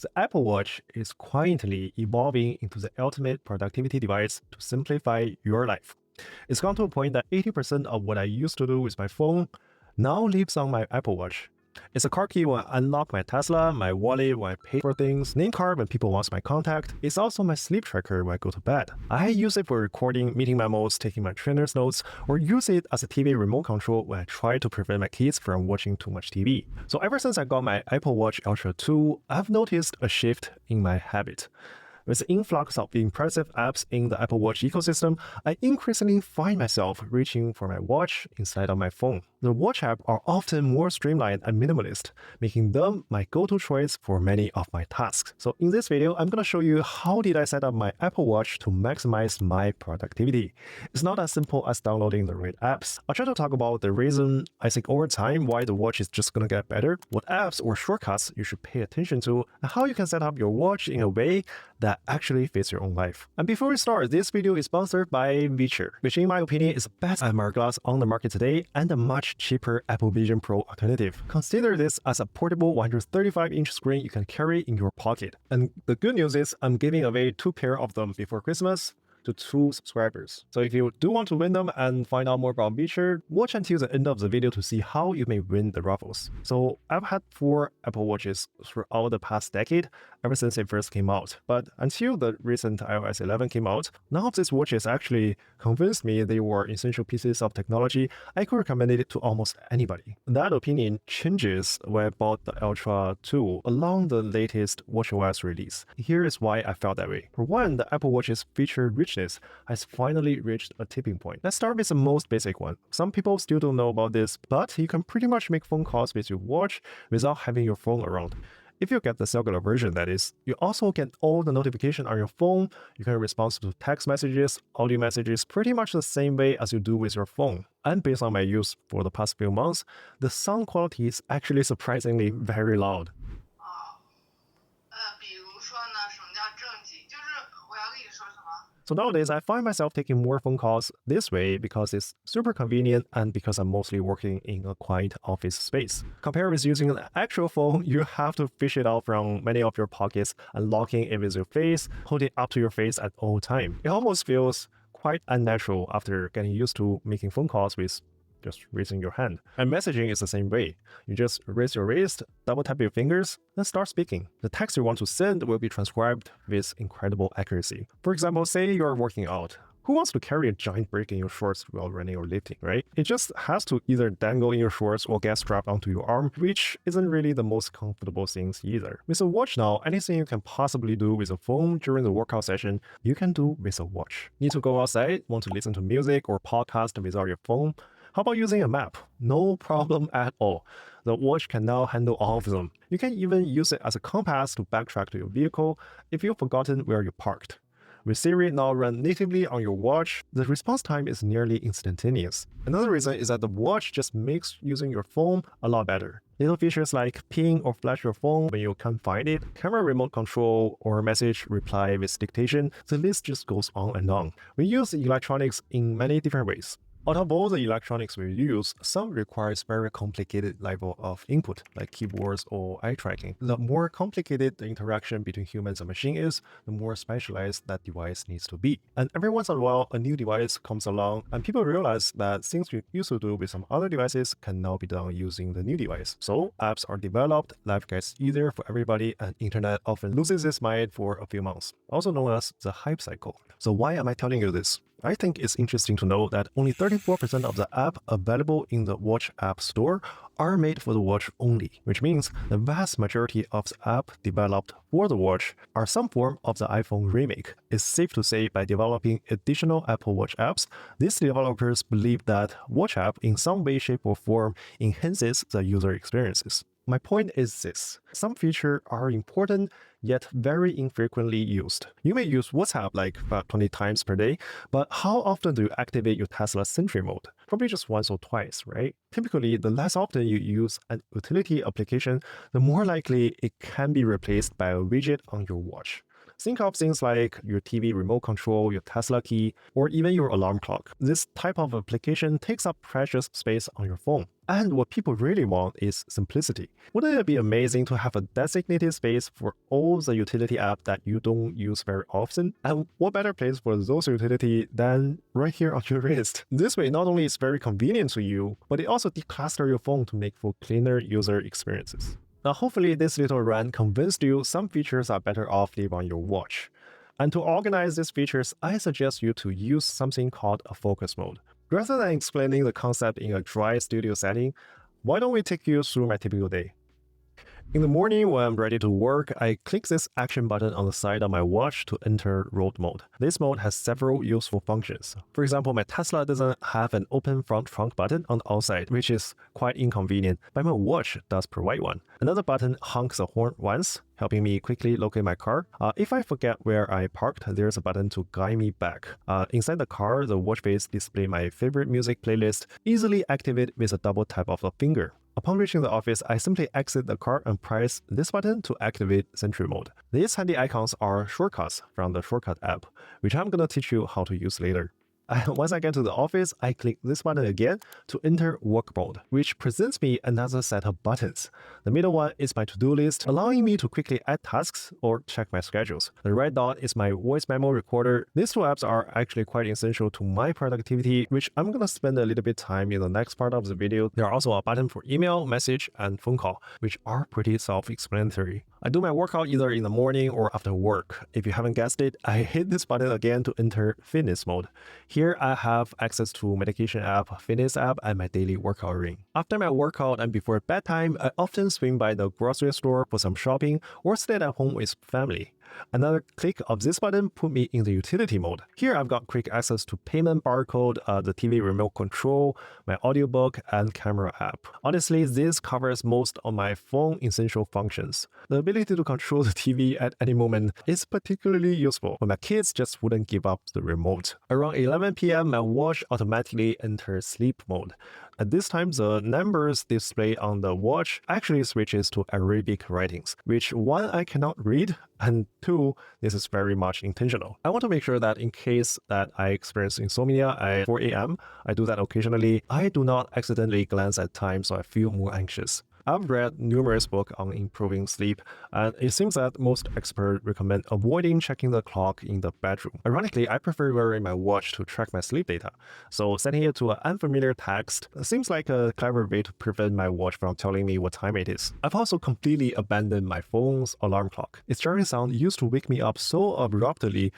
The Apple Watch is quietly evolving into the ultimate productivity device to simplify your life. It's gone to a point that 80% of what I used to do with my phone now lives on my Apple Watch. It's a car key when I unlock my Tesla, my wallet when I pay for things, name card when people want my contact. It's also my sleep tracker when I go to bed. I use it for recording meeting memos, taking my trainer's notes, or use it as a TV remote control when I try to prevent my kids from watching too much TV. So ever since I got my Apple Watch Ultra 2, I've noticed a shift in my habit. With the influx of impressive apps in the Apple Watch ecosystem, I increasingly find myself reaching for my watch instead of my phone. The watch apps are often more streamlined and minimalist, making them my go-to choice for many of my tasks. So in this video, I'm going to show you how did I set up my Apple Watch to maximize my productivity. It's not as simple as downloading the right apps. I'll try to talk about the reason I think over time why the watch is just going to get better, what apps or shortcuts you should pay attention to, and how you can set up your watch in a way that actually fits your own life. And before we start, this video is sponsored by Viture, which in my opinion is the best MR glass on the market today and a much cheaper Apple Vision Pro alternative. Consider this as a portable 135-inch screen you can carry in your pocket. And the good news is I'm giving away 2 pairs of them before Christmas to 2 subscribers. So if you do want to win them and find out more about Viture, watch until the end of the video to see how you may win the raffles. So I've had 4 Apple Watches throughout the past decade, ever since it first came out. But until the recent iOS 11 came out, none of these watches actually convinced me they were essential pieces of technology I could recommend it to almost anybody. That opinion changes when I bought the Ultra 2 along the latest watchOS release. Here is why I felt that way. For one, the Apple Watch's feature richness has finally reached a tipping point. Let's start with the most basic one. Some people still don't know about this, but you can pretty much make phone calls with your watch without having your phone around. If you get the cellular version, that is, you also get all the notifications on your phone. You can respond to text messages, audio messages, pretty much the same way as you do with your phone. And based on my use for the past few months, the sound quality is actually surprisingly very loud. So nowadays, I find myself taking more phone calls this way because it's super convenient and because I'm mostly working in a quiet office space. Compared with using an actual phone, you have to fish it out from many of your pockets and locking it with your face, hold it up to your face at all times. It almost feels quite unnatural after getting used to making phone calls with just raising your hand. And messaging is the same way. You just raise your wrist, double tap your fingers, and start speaking. The text you want to send will be transcribed with incredible accuracy. For example, say you're working out. Who wants to carry a giant brick in your shorts while running or lifting, right? It just has to either dangle in your shorts or get strapped onto your arm, which isn't really the most comfortable things either. With a watch now, anything you can possibly do with a phone during the workout session, you can do with a watch. Need to go outside, want to listen to music or podcast without your phone? How about using a map? No problem at all. The watch can now handle all of them. You can even use it as a compass to backtrack to your vehicle if you've forgotten where you parked. With Siri now run natively on your watch, the response time is nearly instantaneous. Another reason is that the watch just makes using your phone a lot better. Little features like ping or flash your phone when you can't find it, camera remote control, or message reply with dictation, the list just goes on and on. We use electronics in many different ways. Out of all the electronics we use, some requires very complicated level of input, like keyboards or eye tracking. The more complicated the interaction between humans and machine is, the more specialized that device needs to be. And every once in a while, a new device comes along, and people realize that things we used to do with some other devices can now be done using the new device. So apps are developed, life gets easier for everybody, and internet often loses its mind for a few months, also known as the hype cycle. So why am I telling you this? I think it's interesting to know that only 34% of the apps available in the Watch App Store are made for the watch only, which means the vast majority of the apps developed for the watch are some form of the iPhone remake. It's safe to say by developing additional Apple Watch apps, these developers believe that Watch app in some way, shape, or form enhances the user experiences. My point is this. Some features are important, yet very infrequently used. You may use WhatsApp like about 20 times per day, but how often do you activate your Tesla Sentry mode? Probably just once or twice, right? Typically, the less often you use an utility application, the more likely it can be replaced by a widget on your watch. Think of things like your TV remote control, your Tesla key, or even your alarm clock. This type of application takes up precious space on your phone. And what people really want is simplicity. Wouldn't it be amazing to have a designated space for all the utility apps that you don't use very often? And what better place for those utility than right here on your wrist? This way, not only is very convenient to you, but it also declusters your phone to make for cleaner user experiences. Now, hopefully this little rant convinced you some features are better off leave on your watch. And to organize these features, I suggest you to use something called a focus mode. Rather than explaining the concept in a dry studio setting, why don't we take you through my typical day? In the morning when I'm ready to work, I click this action button on the side of my watch to enter road mode. This mode has several useful functions. For example, my Tesla doesn't have an open front trunk button on the outside, which is quite inconvenient, but my watch does provide one. Another button honks a horn once, helping me quickly locate my car. If I forget where I parked, there's a button to guide me back. Inside the car, the watch face displays my favorite music playlist, easily activate with a double tap of the finger. Upon reaching the office, I simply exit the car and press this button to activate Sentry mode. These handy icons are shortcuts from the Shortcut app, which I'm gonna teach you how to use later. Once I get to the office, I click this button again to enter work mode, which presents me another set of buttons. The middle one is my to-do list, allowing me to quickly add tasks or check my schedules. The red dot is my voice memo recorder. These two apps are actually quite essential to my productivity, which I'm gonna spend a little bit time in the next part of the video. There are also a button for email, message, and phone call, which are pretty self-explanatory. I do my workout either in the morning or after work. If you haven't guessed it, I hit this button again to enter fitness mode. Here I have access to medication app, fitness app, and my daily workout ring. After my workout and before bedtime, I often swing by the grocery store for some shopping or stay at home with family. Another click of this button put me in the utility mode. Here I've got quick access to payment barcode, the TV remote control, my audiobook, and camera app. Honestly, this covers most of my phone essential functions. The ability to control the TV at any moment is particularly useful when my kids just wouldn't give up the remote. Around 11 p.m., my watch automatically enters sleep mode. At this time, the numbers displayed on the watch actually switches to Arabic writings, which one, I cannot read, and two, this is very much intentional. I want to make sure that in case that I experience insomnia at 4 a.m., I do that occasionally, I do not accidentally glance at time so I feel more anxious. I've read numerous books on improving sleep, and it seems that most experts recommend avoiding checking the clock in the bedroom. Ironically, I prefer wearing my watch to track my sleep data, so setting it to an unfamiliar text seems like a clever way to prevent my watch from telling me what time it is. I've also completely abandoned my phone's alarm clock. Its jarring sound used to wake me up so abruptly,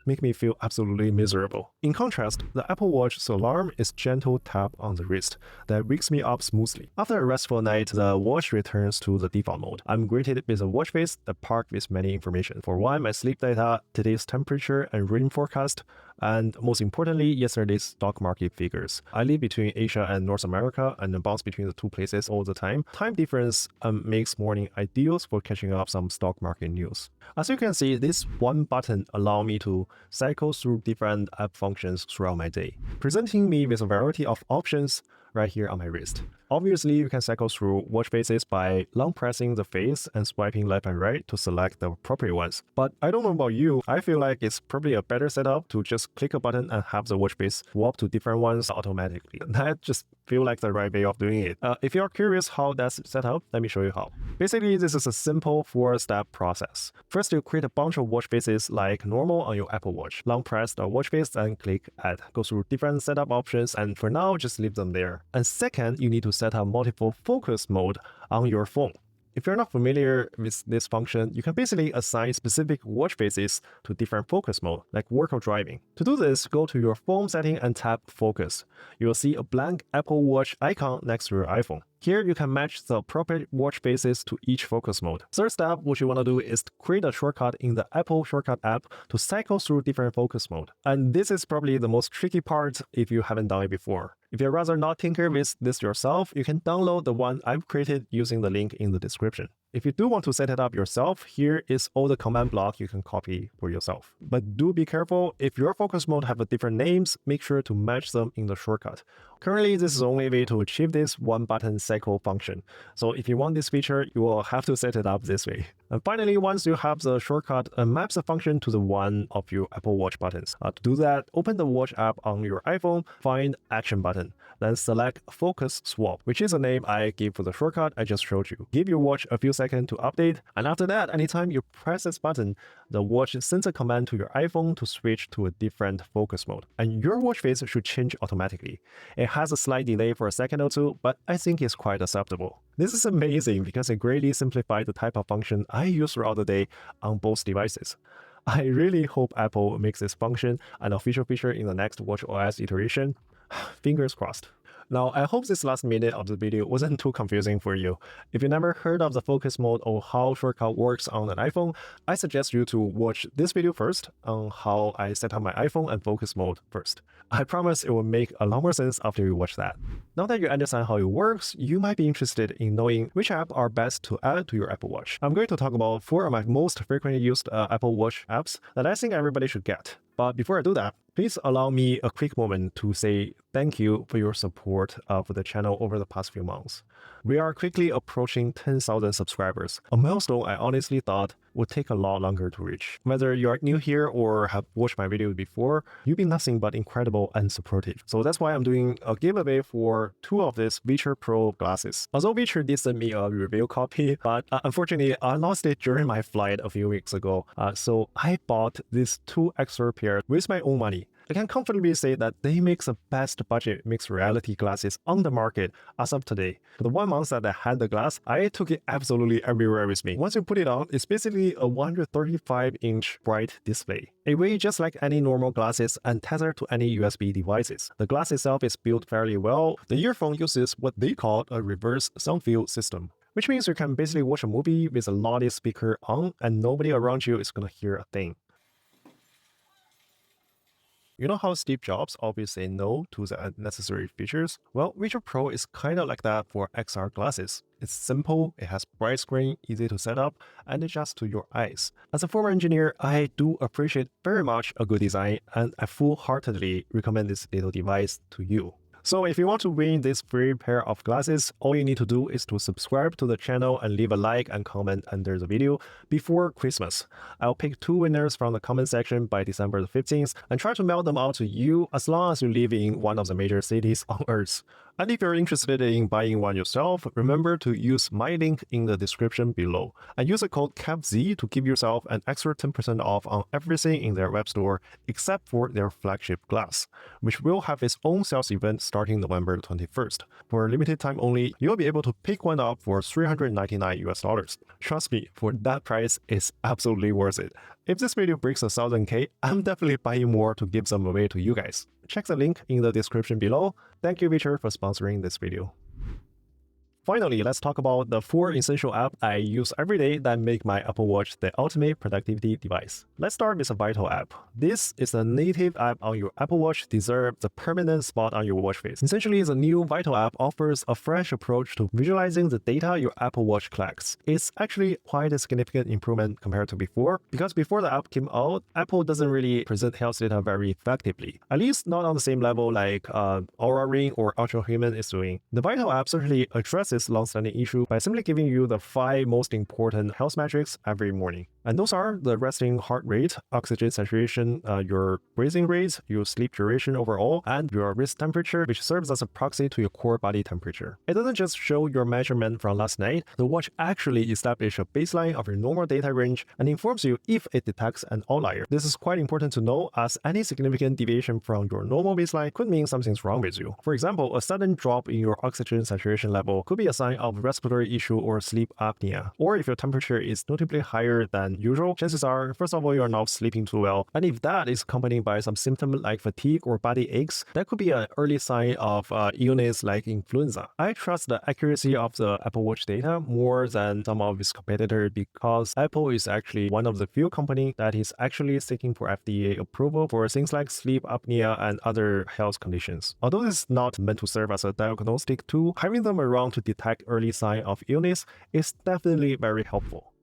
make me feel absolutely miserable. In contrast, the Apple Watch's alarm is gentle tap on the wrist that wakes me up smoothly. After a restful night, the watch returns to the default mode. I'm greeted with a watch face that packed with many information. For one, my sleep data, today's temperature and rain forecast, and most importantly, yesterday's stock market figures. I live between Asia and North America and bounce between the two places all the time. Time difference makes morning ideal for catching up some stock market news. As you can see, this one button allows me to cycle through different app functions throughout my day, presenting me with a variety of options right here on my wrist. Obviously, you can cycle through watch faces by long pressing the face and swiping left and right to select the appropriate ones. But I don't know about you, I feel like it's probably a better setup to just click a button and have the watch face swap to different ones automatically. That just feels like the right way of doing it. If you're curious how that's set up, let me show you how. Basically, this is a simple 4-step process. First, you create a bunch of watch faces like normal on your Apple Watch. Long press the watch face and click Add. Go through different setup options, and for now, just leave them there. And second, you need to set up multiple focus mode on your phone. If you're not familiar with this function, you can basically assign specific watch faces to different focus mode, like work or driving. To do this, go to your phone setting and tap Focus. You will see a blank Apple Watch icon next to your iPhone. Here, you can match the appropriate watch faces to each focus mode. Third step, what you want to do is to create a shortcut in the Apple Shortcut app to cycle through different focus mode. And this is probably the most tricky part if you haven't done it before. If you'd rather not tinker with this yourself, you can download the one I've created using the link in the description. If you do want to set it up yourself, here is all the command block you can copy for yourself. But do be careful, if your focus mode have different names, make sure to match them in the shortcut. Currently, this is the only way to achieve this one button cycle function. So if you want this feature, you will have to set it up this way. And finally, once you have the shortcut, maps the function to the one of your Apple Watch buttons. To do that, open the Watch app on your iPhone, find Action button, then select Focus Swap, which is the name I gave for the shortcut I just showed you. Give your watch a few seconds to update, and after that, anytime you press this button, the watch sends a command to your iPhone to switch to a different focus mode, and your watch face should change automatically. It has a slight delay for a second or two, but I think it's quite acceptable. This is amazing because it greatly simplified the type of function I use throughout the day on both devices. I really hope Apple makes this function an official feature in the next watchOS iteration. Fingers crossed. Now, I hope this last minute of the video wasn't too confusing for you. If you never heard of the focus mode or how shortcut works on an iPhone, I suggest you to watch this video first on how I set up my iPhone and focus mode first. I promise it will make a lot more sense after you watch that. Now that you understand how it works, you might be interested in knowing which apps are best to add to your Apple Watch. I'm going to talk about 4 of my most frequently used Apple Watch apps that I think everybody should get. But before I do that, please allow me a quick moment to say thank you for your support for the channel over the past few months. We are quickly approaching 10,000 subscribers, a milestone I honestly thought would take a lot longer to reach. Whether you are new here or have watched my videos before, you've been nothing but incredible and supportive. So that's why I'm doing a giveaway for 2 of these VITURE Pro glasses. Although VITURE did send me a review copy, but unfortunately I lost it during my flight a few weeks ago. So I bought these 2 extra pairs with my own money. I can comfortably say that they make the best budget mixed reality glasses on the market as of today. For the 1 month that I had the glass, I took it absolutely everywhere with me. Once you put it on, it's basically a 135-inch bright display. It weighs just like any normal glasses and tethered to any USB devices. The glass itself is built fairly well. The earphone uses what they call a reverse sound field system, which means you can basically watch a movie with a loudest speaker on and nobody around you is gonna hear a thing. You know how Steve Jobs always said no to the unnecessary features? Well, VITURE Pro is kind of like that for XR glasses. It's simple, it has bright screen, easy to set up, and adjust to your eyes. As a former engineer, I do appreciate very much a good design, and I full-heartedly recommend this little device to you. So if you want to win this free pair of glasses, all you need to do is to subscribe to the channel and leave a like and comment under the video before Christmas. I'll pick 2 winners from the comment section by December the 15th and try to mail them out to you as long as you live in one of the major cities on Earth. And if you're interested in buying one yourself, remember to use my link in the description below and use the code KevZ to give yourself an extra 10% off on everything in their web store except for their flagship glass, which will have its own sales event starting November 21st. For a limited time only, you'll be able to pick one up for $399. Trust me, for that price, it's absolutely worth it. If this video breaks 1,000K, I'm definitely buying more to give them away to you guys. Check the link in the description below. Thank you, VITURE, for sponsoring this video. Finally, let's talk about the 4 essential apps I use every day that make my Apple Watch the ultimate productivity device. Let's start with the Vital app. This is a native app on your Apple Watch deserves the permanent spot on your watch face. Essentially, the new Vital app offers a fresh approach to visualizing the data your Apple Watch collects. It's actually quite a significant improvement compared to before, because before the app came out, Apple doesn't really present health data very effectively, at least not on the same level like Aura Ring or Ultra Human is doing. The Vital app certainly addresses this long-standing issue by simply giving you the 5 most important health metrics every morning. And those are the resting heart rate, oxygen saturation, your breathing rate, your sleep duration overall, and your wrist temperature, which serves as a proxy to your core body temperature. It doesn't just show your measurement from last night, the watch actually establishes a baseline of your normal data range and informs you if it detects an outlier. This is quite important to know, as any significant deviation from your normal baseline could mean something's wrong with you. For example, a sudden drop in your oxygen saturation level could be a sign of respiratory issue or sleep apnea. Or if your temperature is notably higher than usual, chances are, first of all, you are not sleeping too well. And if that is accompanied by some symptom like fatigue or body aches, that could be an early sign of illness like influenza. I trust the accuracy of the Apple Watch data more than some of its competitors because Apple is actually one of the few companies that is actually seeking for FDA approval for things like sleep apnea and other health conditions. Although it's not meant to serve as a diagnostic tool, having them around to detect early sign of illness is definitely very helpful.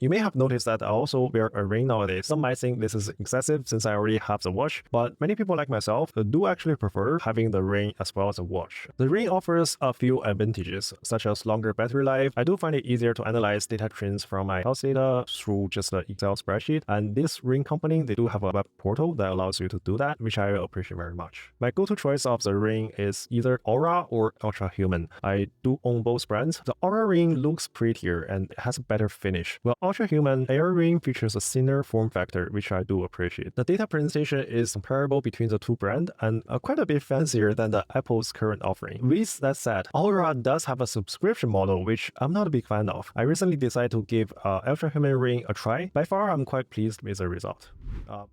You may have noticed that I also wear a ring nowadays. Some might think this is excessive since I already have the watch, but many people like myself do actually prefer having the ring as well as a watch. The ring offers a few advantages, such as longer battery life. I do find it easier to analyze data trends from my health data through just an Excel spreadsheet, and this ring company, they do have a web portal that allows you to do that, which I appreciate very much. My go-to choice of the ring is either Aura or Ultra Human. I do own both brands. The Aura ring looks prettier and has a better finish, while Ultra Human Air ring features a thinner form factor, which I do appreciate. The data presentation is comparable between the two brands and quite a bit fancier than the Apple's current offering. With that said, Aura does have a subscription model, which I'm not a big fan of. I recently decided to give Ultra Human ring a try. By far, I'm quite pleased with the result.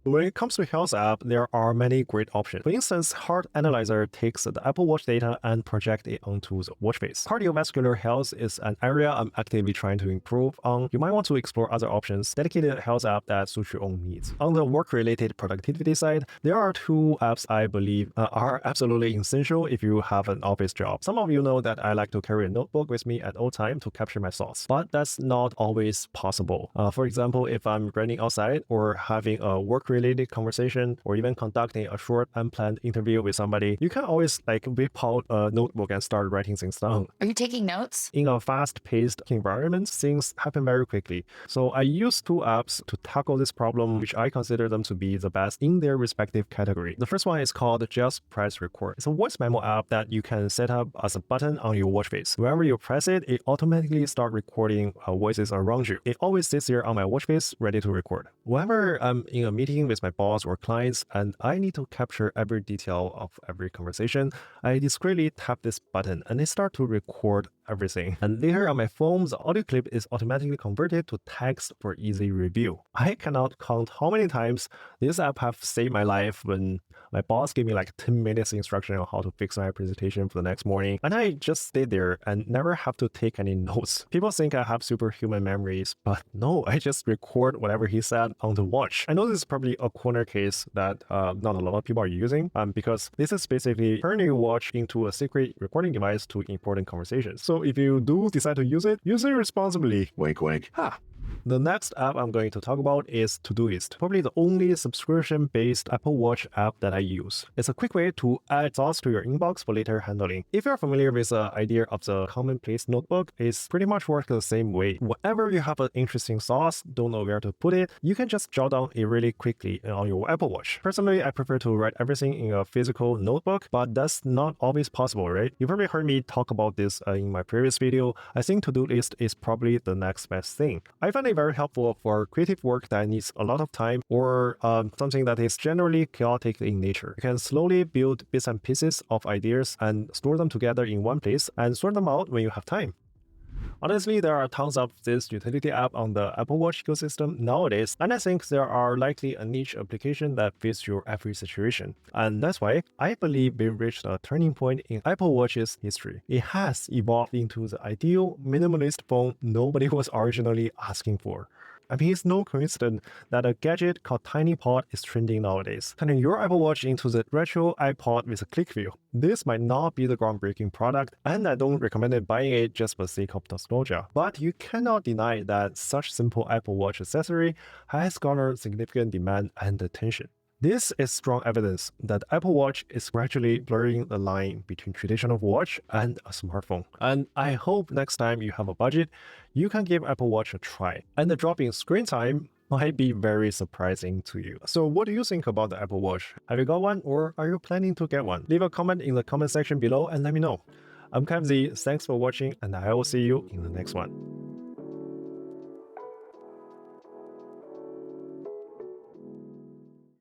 When it comes to health app, there are many great options. For instance, Heart Analyzer takes the Apple Watch data and projects it onto the watch face. Cardiovascular health is an area I'm actively trying to improve on. You might want to explore other options, dedicated health app that suits your own needs. On the work-related productivity side, there are two apps I believe are absolutely essential if you have an office job. Some of you know that I like to carry a notebook with me at all times to capture my thoughts, but that's not always possible. For example, if I'm running outside or having a work-related conversation or even conducting a short unplanned interview with somebody, you can always whip out a notebook and start writing things down. Are you taking notes? In a fast-paced environment, things happen very quickly. So I use two apps to tackle this problem, which I consider them to be the best in their respective category. The first one is called Just Press Record. It's a voice memo app that you can set up as a button on your watch face. Whenever you press it, it automatically starts recording voices around you. It always sits here on my watch face, ready to record. Whenever I'm in a meeting with my boss or clients and I need to capture every detail of every conversation, I discreetly tap this button and it starts to record everything. And later on my phone, the audio clip is automatically converted to text for easy review. I cannot count how many times this app have saved my life when my boss gave me 10 minutes instruction on how to fix my presentation for the next morning, and I just stayed there and never have to take any notes. People think I have superhuman memories, but no, I just record whatever he said on the watch. I know this is probably a corner case that not a lot of people are using, because this is basically turning your watch into a secret recording device to important conversations. So if you do decide to use it responsibly. Wink, wink. The next app I'm going to talk about is Todoist, probably the only subscription-based Apple Watch app that I use. It's a quick way to add thoughts to your inbox for later handling. If you're familiar with the idea of the commonplace notebook, it's pretty much works the same way. Whenever you have an interesting thought, don't know where to put it, you can just jot down it really quickly on your Apple Watch. Personally, I prefer to write everything in a physical notebook, but that's not always possible, right? You probably heard me talk about this in my previous video. I think Todoist is probably the next best thing. I find it very helpful for creative work that needs a lot of time or something that is generally chaotic in nature. You can slowly build bits and pieces of ideas and store them together in one place and sort them out when you have time. Honestly, there are tons of this utility app on the Apple Watch ecosystem nowadays, and I think there are likely a niche application that fits your every situation. And that's why I believe we've reached a turning point in Apple Watch's history. It has evolved into the ideal minimalist phone nobody was originally asking for. I mean, it's no coincidence that a gadget called TinyPod is trending nowadays, turning your Apple Watch into the retro iPod with a click view. This might not be the groundbreaking product, and I don't recommend buying it just for the sake of nostalgia. But you cannot deny that such simple Apple Watch accessory has garnered significant demand and attention. This is strong evidence that Apple Watch is gradually blurring the line between traditional watch and a smartphone. And I hope next time you have a budget, you can give Apple Watch a try. And the drop in screen time might be very surprising to you. So what do you think about the Apple Watch? Have you got one or are you planning to get one? Leave a comment in the comment section below and let me know. I'm KevZ, thanks for watching and I will see you in the next one.